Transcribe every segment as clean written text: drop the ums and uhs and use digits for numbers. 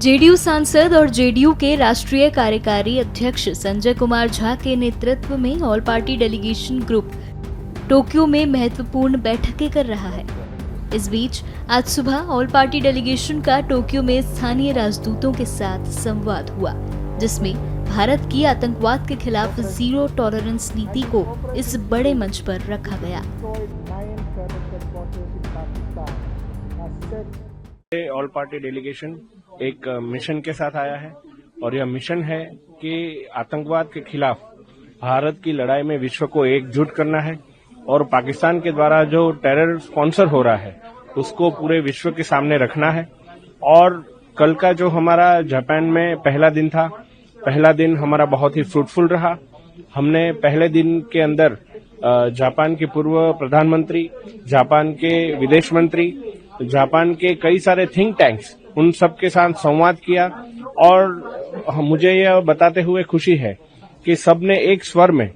JDU सांसद और JDU के राष्ट्रीय कार्यकारी अध्यक्ष संजय कुमार झा के नेतृत्व में all party delegation group Tokyo में महत्वपूर्ण बैठकें कर रहा है। इस बीच आज सुबह ऑल पार्टी डेलीगेशन का टोक्यो में स्थानीय राजदूतों के साथ संवाद हुआ, जिसमें भारत की आतंकवाद के खिलाफ जीरो टॉलरेंस नीति को इस बड़े मंच पर रखा गया। ऑल पार्टी डेलीगेशन एक मिशन के साथ आया है और यह मिशन है कि आतंकवाद के खिलाफ भारत की लड़ाई में विश्व को एकजुट करना है और पाकिस्तान के द्वारा जो टेरर स्पॉन्सर हो रहा है उसको पूरे विश्व के सामने रखना है। और कल का जो हमारा जापान में पहला दिन हमारा बहुत ही फ्रूटफुल रहा। हमने पहले दिन के अंदर जापान के पूर्व प्रधानमंत्री, जापान के विदेश मंत्री, जापान के कई सारे थिंक टैंक्स, उन सब के साथ संवाद किया और मुझे यह बताते हुए खुशी है कि सबने एक स्वर में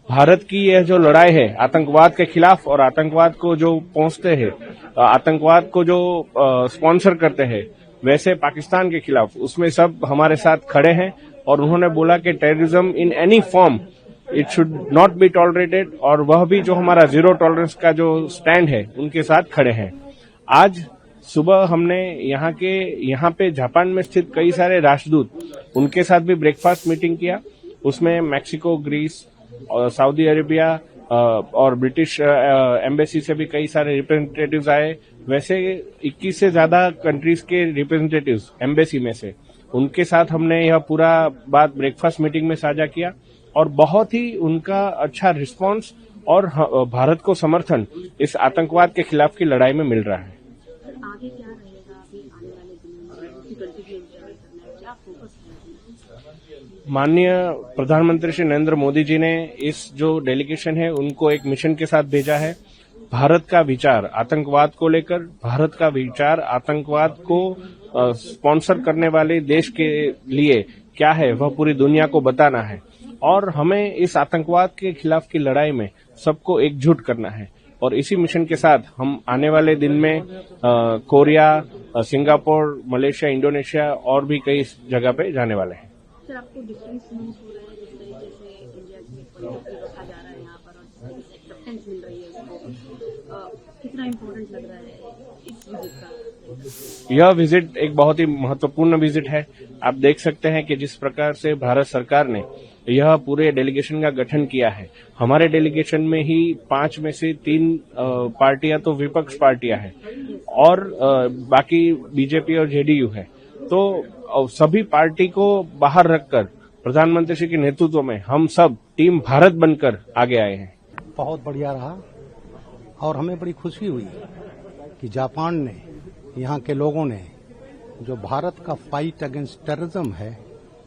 भारत की यह जो लड़ाई है आतंकवाद के खिलाफ और आतंकवाद को जो पहुंचते हैं, आतंकवाद को जो स्पॉन्सर करते हैं, वैसे पाकिस्तान के खिलाफ, उसमें सब हमारे साथ खड़े हैं। और उन्होंने बोला कि terrorism in any form it should not be tolerated, और वह भी जो हमारा जीरो टॉलरेंस का जो स्टैंड है उनके साथ खड़े हैं। आज सुबह हमने यहाँ पे जापान में स्थित कई सारे राजदूत, उनके साथ भी ब्रेकफास्ट मीटिंग किया। उसमें मैक्सिको, ग्रीस और सऊदी अरेबिया और ब्रिटिश एम्बेसी से भी कई सारे रिप्रेजेंटेटिव्स आए। वैसे 21 से ज्यादा कंट्रीज के रिप्रेजेंटेटिव्स एम्बेसी में से, उनके साथ हमने यह पूरा बात ब्रेकफास्ट मीटिंग में साझा किया और बहुत ही उनका अच्छा रिस्पांस और भारत को समर्थन इस आतंकवाद के खिलाफ की लड़ाई में मिल रहा है। आगे क्या रहेगा अभी आने वाले दिनों में, कंटिन्यू करना है, क्या फोकस है? माननीय प्रधानमंत्री श्री नरेंद्र मोदी जी ने इस जो डेलीगेशन है उनको एक मिशन के साथ भेजा है। भारत का विचार आतंकवाद को लेकर, भारत का विचार आतंकवाद को स्पॉन्सर करने वाले देश के लिए क्या है वह पूरी दुनिया को बताना है और हमें इस आतंकवाद के खिलाफ की लड़ाई में सबको एकजुट करना है। और इसी मिशन के साथ हम आने वाले दिन में कोरिया, सिंगापुर, मलेशिया, इंडोनेशिया और भी कई जगह पे जाने वाले हैं। सर, आपको डिफरेंस महसूस हो रहा है जिस तरीके से इंडिया की पॉलिसी रखा जा रहा है यहाँ पर और एक्सेप्टेंस मिल रही है उसको, कितना इम्पोर्टेंट लग रहा है इस विजिट का? यह विजिट एक बहुत ही महत्वपूर्ण विजिट है। आप देख सकते हैं कि जिस प्रकार से भारत सरकार ने यह पूरे डेलीगेशन का गठन किया है, हमारे डेलीगेशन में ही 5 में से 3 पार्टियां तो विपक्ष पार्टियां हैं और बाकी बीजेपी और जेडीयू है। तो सभी पार्टी को बाहर रखकर प्रधानमंत्री जी के नेतृत्व में हम सब टीम भारत बनकर आगे आए हैं। बहुत बढ़िया रहा और हमें बड़ी खुशी हुई कि जापान ने, यहाँ के लोगों ने जो भारत का फाइट अगेंस्ट टेररिज्म है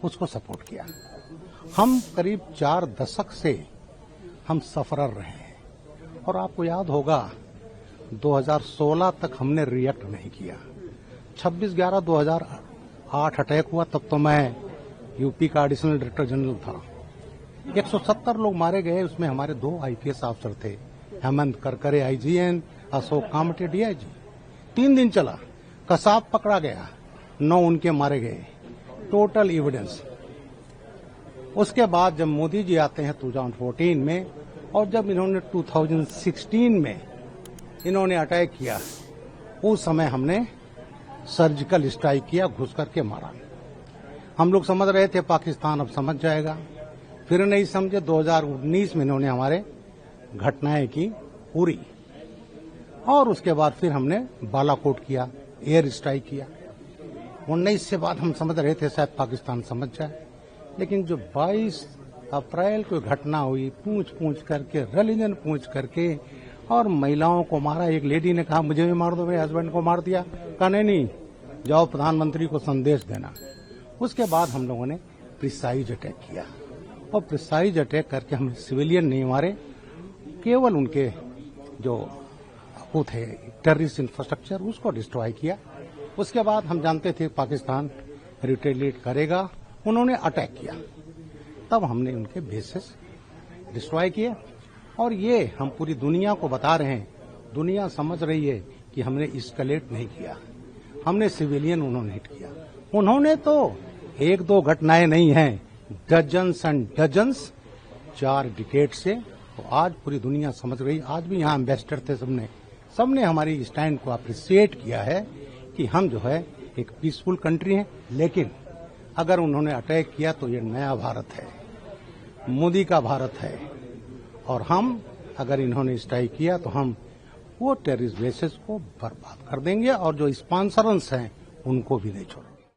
उसको सपोर्ट किया। हम करीब 4 दशक से हम सफरर रहे हैं और आपको याद होगा 2016 तक हमने रिएक्ट नहीं किया। 26/11/2008 अटैक हुआ, तब तो मैं यूपी का एडिशनल डायरेक्टर जनरल था। 170 लोग मारे गए, उसमें हमारे 2 आईपीएस अफसर थे, हेमंत करकरे आईजीएन, अशोक कामटे डीआईजी। 3 दिन चला, कसाब पकड़ा गया, 9 उनके मारे गए, टोटल एविडेंस। उसके बाद जब मोदी जी आते हैं 2014 में और जब इन्होंने 2016 में इन्होंने अटैक किया, उस समय हमने सर्जिकल स्ट्राइक किया, घुस करके मारा। हम लोग समझ रहे थे पाकिस्तान अब समझ जाएगा, फिर नहीं समझे। 2019 में इन्होंने हमारे घटनाएं की पूरी और उसके बाद फिर हमने बालाकोट किया, एयर स्ट्राइक किया। 19 से बाद हम समझ रहे थे शायद पाकिस्तान समझ जाए, लेकिन जो 22 अप्रैल को घटना हुई, पूछ करके, रिलीजन पूछ करके और महिलाओं को मारा। एक लेडी ने कहा मुझे भी मार दो, मेरे हस्बैंड को मार दिया। कहा नहीं, जाओ प्रधानमंत्री को संदेश देना। उसके बाद हम लोगों ने प्रिसाइज अटैक किया और प्रिसाइज अटैक करके हम सिविलियन नहीं मारे, केवल उनके जो वो थे टेररिस्ट इंफ्रास्ट्रक्चर उसको डिस्ट्रॉय किया। उसके बाद हम जानते थे पाकिस्तान रिटेलिएट करेगा, उन्होंने अटैक किया, तब हमने उनके बेसेस डिस्ट्रॉय किए और ये हम पूरी दुनिया को बता रहे हैं। दुनिया समझ रही है कि हमने एस्केलेट नहीं किया, हमने सिविलियन उन्होंने हिट किया। उन्होंने तो एक दो घटनाएं नहीं हैं, डजन्स एंड डजन्स 4 डिकेड से। तो आज पूरी दुनिया समझ रही, आज भी यहाँ एम्बेसडर थे, सबने हमारी स्टैंड को अप्रिशिएट किया है कि हम जो है एक पीसफुल कंट्री है। लेकिन अगर उन्होंने अटैक किया तो ये नया भारत है, मोदी का भारत है, और हम अगर इन्होंने स्ट्राइक किया तो हम वो टेररिस्ट बेसेस को बर्बाद कर देंगे और जो स्पॉन्सर्स हैं उनको भी नहीं छोड़ेंगे।